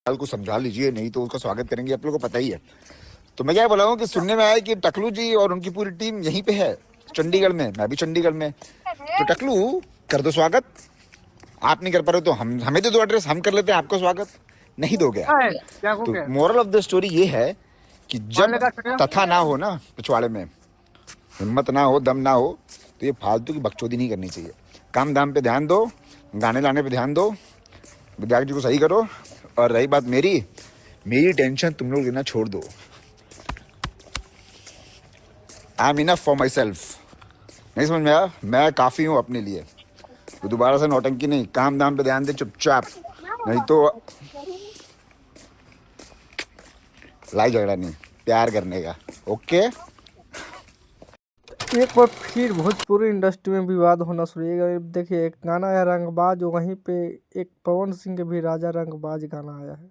को समझा लीजिए, नहीं तो उसका स्वागत करेंगे, आप लोगों को पता ही है। तो मैं क्या बोला हूँ कि सुनने में आया कि टकलू जी और उनकी पूरी टीम यहीं पे है, चंडीगढ़ में। मैं भी चंडीगढ़ में। तो टकलू, कर दो स्वागत। आप नहीं कर पा रहे तो हम हमें दे दो एड्रेस, हम कर लेते हैं आपका स्वागत। नहीं दोगे आप। क्या हो तो गया? मोरल ऑफ द स्टोरी ये है कि मान जब लेगा छोटे। तथा ना हो ना पिछवाड़े में, हिम्मत ना हो, दम ना हो, तो ये फालतू की बकचोदी नहीं करनी चाहिए। काम दाम पे ध्यान दो, गाने लाने पे ध्यान दो, विद्यार्थी जी को सही करो। और रही बात मेरी टेंशन तुम लोग लेना छोड़ दो। I am enough for my self. नहीं समझ में आया? मैं काफ़ी हूँ अपने लिए। तो दोबारा से नौटंकी नहीं, काम दाम पे ध्यान दे चुपचाप, नहीं तो लाई झगड़ा नहीं, प्यार करने का। ओके। एक बार फिर भोजपुरी इंडस्ट्री में विवाद होना शुरू हो गया। देखिए, एक गाना है रंगबाज, वहीं पे एक पवन सिंह के भी राजा रंगबाज गाना आया है।